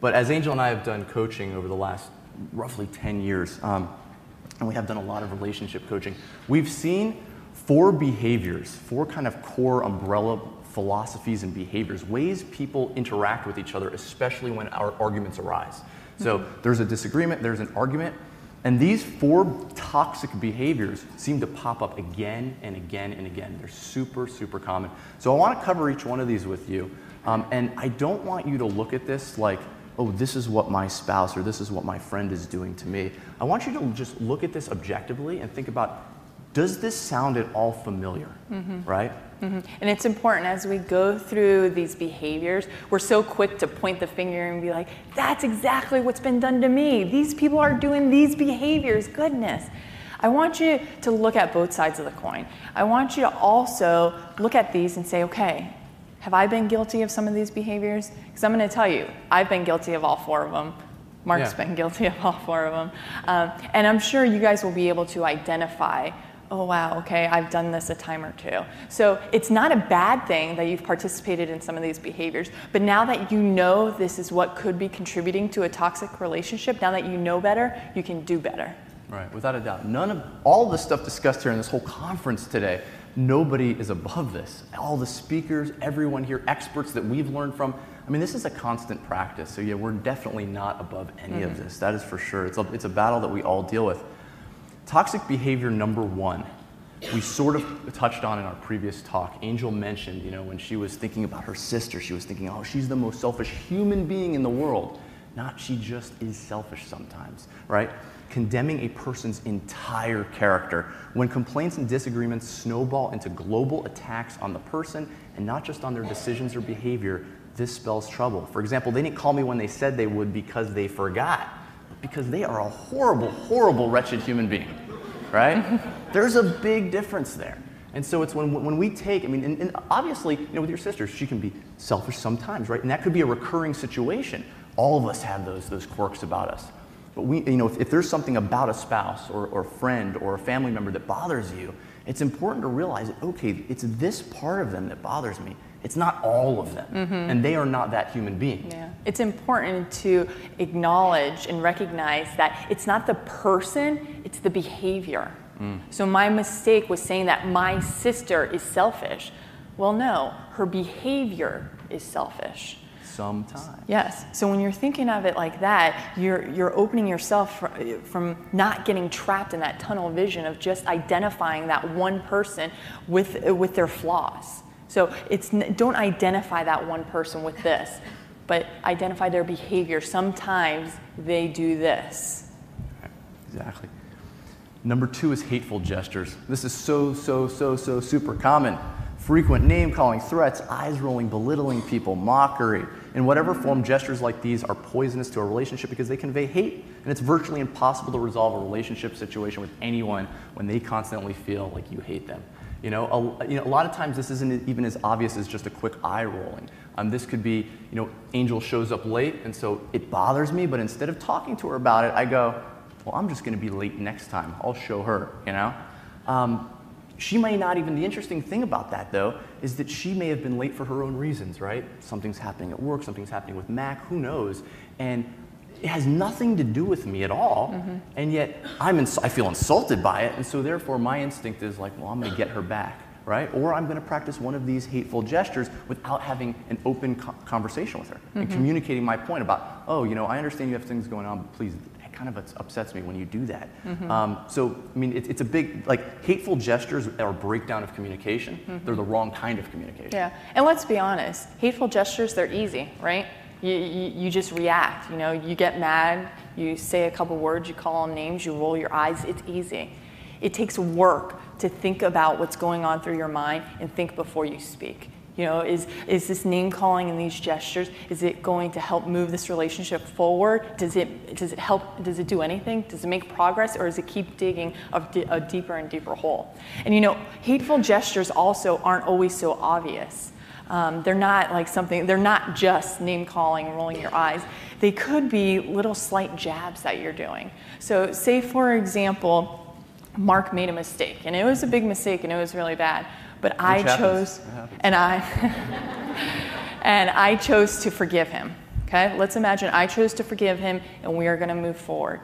But as Angel and I have done coaching over the last roughly 10 years, and we have done a lot of relationship coaching, we've seen 4 behaviors, 4 kind of core umbrella philosophies and behaviors, ways people interact with each other, especially when our arguments arise. So there's a disagreement, there's an argument, and these 4 toxic behaviors seem to pop up again and again and again. They're super, super common. So I want to cover each one of these with you, and I don't want you to look at this like, oh, this is what my spouse or this is what my friend is doing to me. I want you to just look at this objectively and think about, does this sound at all familiar, right? And it's important as we go through these behaviors, we're so quick to point the finger and be like, that's exactly what's been done to me. These people are doing these behaviors, goodness. I want you to look at both sides of the coin. I want you to also look at these and say, okay, have I been guilty of some of these behaviors? Because I'm going to tell you, I've been guilty of all 4 of them. Mark's been guilty of all 4 of them. And I'm sure you guys will be able to identify, oh wow, okay, I've done this a time or 2. So it's not a bad thing that you've participated in some of these behaviors, but now that you know this is what could be contributing to a toxic relationship, now that you know better, you can do better. Right, without a doubt. All the stuff discussed here in this whole conference today, nobody is above this. All the speakers, everyone here, experts that we've learned from, I mean, this is a constant practice. So yeah, we're definitely not above any of this. That is for sure. It's a battle that we all deal with. Toxic behavior number 1, we sort of touched on in our previous talk. Angel mentioned, when she was thinking about her sister, she was thinking, oh, she's the most selfish human being in the world. Not she just is selfish sometimes, right? Condemning a person's entire character. When complaints and disagreements snowball into global attacks on the person and not just on their decisions or behavior, this spells trouble. For example, they didn't call me when they said they would because they forgot. Because they are a horrible, horrible, wretched human being, right? There's a big difference there. And so it's when we take, and obviously, with your sister, she can be selfish sometimes, right? And that could be a recurring situation. All of us have those quirks about us. But if there's something about a spouse or a friend or a family member that bothers you, it's important to realize that, okay, it's this part of them that bothers me. It's not all of them, and they are not that human being. Yeah. It's important to acknowledge and recognize that it's not the person, it's the behavior. So my mistake was saying that my sister is selfish. Well, no, her behavior is selfish. Sometimes. Yes. So when you're thinking of it like that, you're opening yourself from not getting trapped in that tunnel vision of just identifying that one person with their flaws. So don't identify that one person with this, but identify their behavior. Sometimes they do this. Exactly. Number 2 is hateful gestures. This is so super common. Frequent name-calling, threats, eyes rolling, belittling people, mockery. In whatever form, gestures like these are poisonous to a relationship because they convey hate, and it's virtually impossible to resolve a relationship situation with anyone when they constantly feel like you hate them. A lot of times this isn't even as obvious as just a quick eye rolling. This could be, Angel shows up late, and so it bothers me, but instead of talking to her about it, I go, well, I'm just going to be late next time. I'll show her, She may not even, the interesting thing about that, though, is that she may have been late for her own reasons, right? Something's happening at work, something's happening with Mac, who knows? And it has nothing to do with me at all, and yet I feel insulted by it, and so therefore my instinct is like, well, I'm going to get her back, right? Or I'm going to practice one of these hateful gestures without having an open conversation with her and communicating my point about, oh, I understand you have things going on, but please, it kind of upsets me when you do that. It's a big, hateful gestures are a breakdown of communication. They're the wrong kind of communication. Yeah, and let's be honest, hateful gestures, they're easy, right? You just react, you get mad, you say a couple words, you call them names, you roll your eyes, it's easy. It takes work to think about what's going on through your mind and think before you speak. Is this name calling and these gestures, is it going to help move this relationship forward? Does it help, does it do anything? Does it make progress, or does it keep digging a deeper and deeper hole? And hateful gestures also aren't always so obvious. They're not just name calling and rolling your eyes. They could be little slight jabs that you're doing. So say, for example, Mark made a mistake, and it was a big mistake, and it was really bad. But I chose to forgive him. Okay, let's imagine I chose to forgive him and we are going to move forward.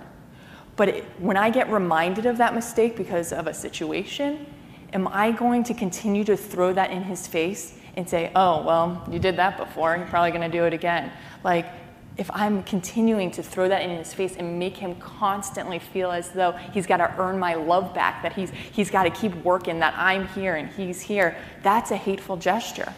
But when I get reminded of that mistake because of a situation, am I going to continue to throw that in his face and say, oh, well, you did that before, you're probably going to do it again? Like, if I'm continuing to throw that in his face and make him constantly feel as though he's got to earn my love back, that he's got to keep working, that I'm here and he's here, that's a hateful gesture.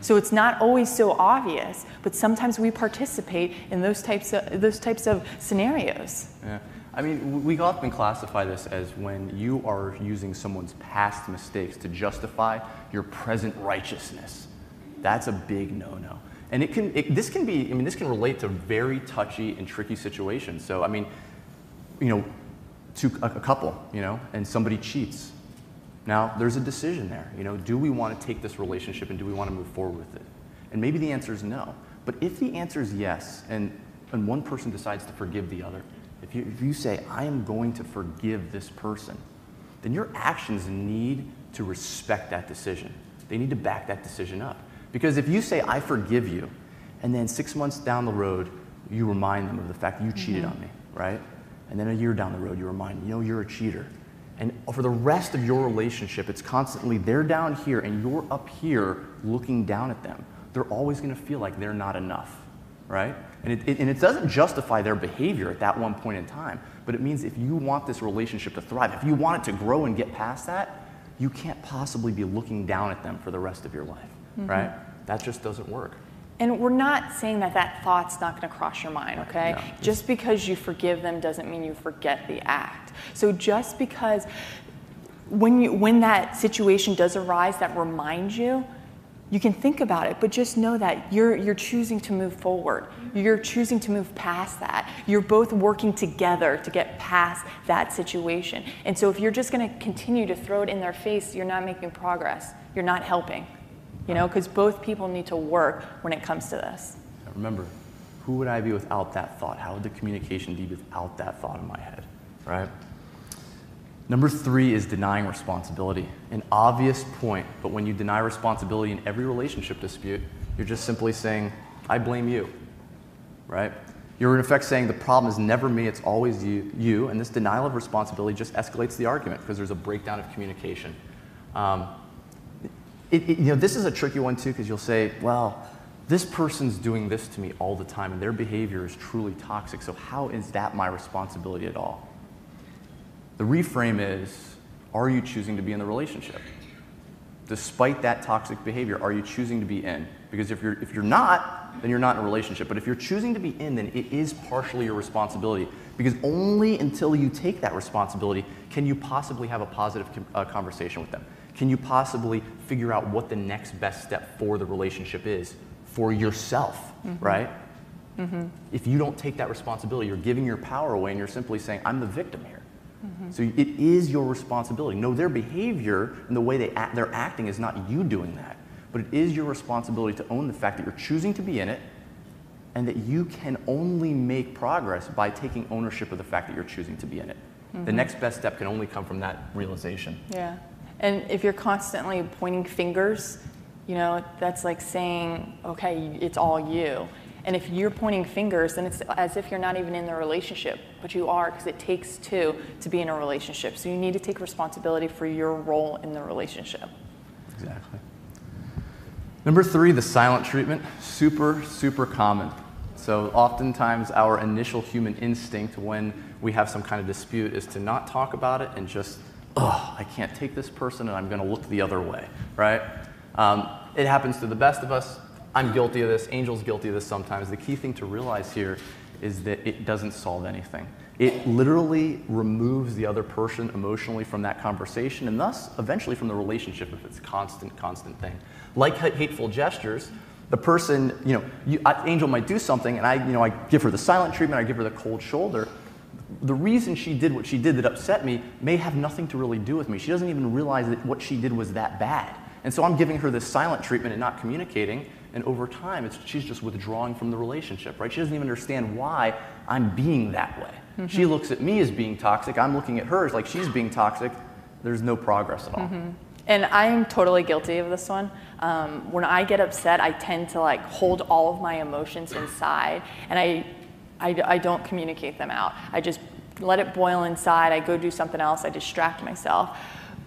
So it's not always so obvious, but sometimes we participate in those types of scenarios. Yeah. I mean, we often classify this as when you are using someone's past mistakes to justify your present righteousness. That's a big no-no. And this can relate to very touchy and tricky situations. So, I mean, to a couple, and somebody cheats. Now, there's a decision there. Do we want to take this relationship and do we want to move forward with it? And maybe the answer is no. But if the answer is yes, and one person decides to forgive the other, if you say, I am going to forgive this person, then your actions need to respect that decision. They need to back that decision up. Because if you say, I forgive you, and then 6 months down the road, you remind them of the fact that you cheated on me, right? And then a year down the road, you remind them, you're a cheater. And for the rest of your relationship, it's constantly, they're down here and you're up here looking down at them. They're always going to feel like they're not enough, right? And it doesn't justify their behavior at that one point in time, but it means if you want this relationship to thrive, if you want it to grow and get past that, you can't possibly be looking down at them for the rest of your life, right? That just doesn't work. And we're not saying that thought's not going to cross your mind, okay? No. Just because you forgive them doesn't mean you forget the act. So just because when that situation does arise that reminds you, you can think about it, but just know that you're choosing to move forward. You're choosing to move past that. You're both working together to get past that situation. And so if you're just going to continue to throw it in their face, you're not making progress. You're not helping. Because both people need to work when it comes to this. Remember, who would I be without that thought? How would the communication be without that thought in my head, right? Number 3 is denying responsibility. An obvious point, but when you deny responsibility in every relationship dispute, you're just simply saying, I blame you, right? You're in effect saying the problem is never me, it's always you, and this denial of responsibility just escalates the argument because there's a breakdown of communication. This is a tricky one too, because you'll say, well, this person's doing this to me all the time and their behavior is truly toxic, so how is that my responsibility at all? The reframe is, are you choosing to be in the relationship? Despite that toxic behavior, are you choosing to be in? Because if you're not, then you're not in a relationship. But if you're choosing to be in, then it is partially your responsibility. Because only until you take that responsibility can you possibly have a positive conversation with them. Can you possibly figure out what the next best step for the relationship is for yourself, right? If you don't take that responsibility, you're giving your power away and you're simply saying, I'm the victim here. So it is your responsibility. No, their behavior and the way they're acting is not you doing that, but it is your responsibility to own the fact that you're choosing to be in it and that you can only make progress by taking ownership of the fact that you're choosing to be in it. The next best step can only come from that realization. Yeah. And if you're constantly pointing fingers, that's like saying, okay, it's all you. And if you're pointing fingers, then it's as if you're not even in the relationship, but you are, because it takes two to be in a relationship. So you need to take responsibility for your role in the relationship. Exactly. Number 3, the silent treatment. Super, super common. So oftentimes our initial human instinct when we have some kind of dispute is to not talk about it and just, I can't take this person and I'm going to look the other way, right? It happens to the best of us. I'm guilty of this. Angel's guilty of this sometimes. The key thing to realize here is that it doesn't solve anything. It literally removes the other person emotionally from that conversation and thus eventually from the relationship if it's a constant thing. Like hateful gestures, the person, Angel might do something and I give her the silent treatment, I give her the cold shoulder. The reason she did what she did that upset me may have nothing to really do with me. She doesn't even realize that what she did was that bad. And so I'm giving her this silent treatment and not communicating, and over time, she's just withdrawing from the relationship, right? She doesn't even understand why I'm being that way. She looks at me as being toxic. I'm looking at her as like she's being toxic. There's no progress at all. And I'm totally guilty of this one. When I get upset, I tend to like hold all of my emotions inside, and I don't communicate them out. I just let it boil inside. I go do something else. I distract myself.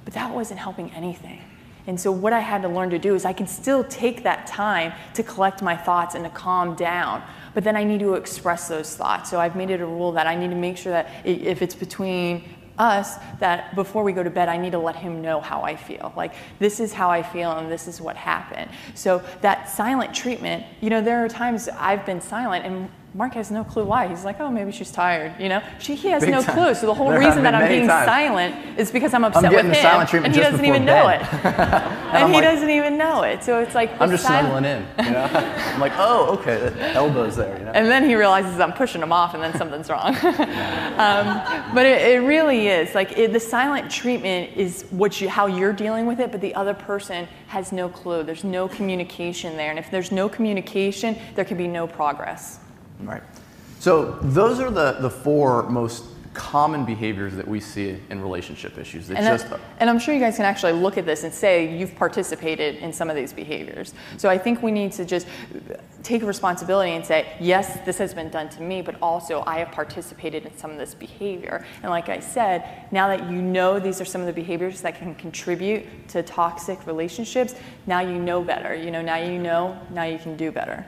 But that wasn't helping anything. And so what I had to learn to do is I can still take that time to collect my thoughts and to calm down, but then I need to express those thoughts. So I've made it a rule that I need to make sure that if it's between us, that before we go to bed, I need to let him know how I feel. Like, this is how I feel and this is what happened. So that silent treatment, you know, there are times I've been silent and Mark has no clue why. He's like, oh, maybe she's tired, you know? He has no clue. So the whole reason that I'm being silent is because I'm upset with him, and he doesn't even know it. And he doesn't even know it. So it's like, I'm just snuggling in, you know? I'm like, oh, okay, the elbow's there, you know? And then he realizes I'm pushing him off, and then something's wrong. But it really is. Like, the silent treatment is how you're dealing with it, but the other person has no clue. There's no communication there. And if there's no communication, there can be no progress. Right. So those are the 4 most common behaviors that we see in relationship issues. And I'm sure you guys can actually look at this and say you've participated in some of these behaviors. So I think we need to just take responsibility and say, yes, this has been done to me, but also I have participated in some of this behavior. And like I said, now that you know these are some of the behaviors that can contribute to toxic relationships, now you know better. Now you can do better.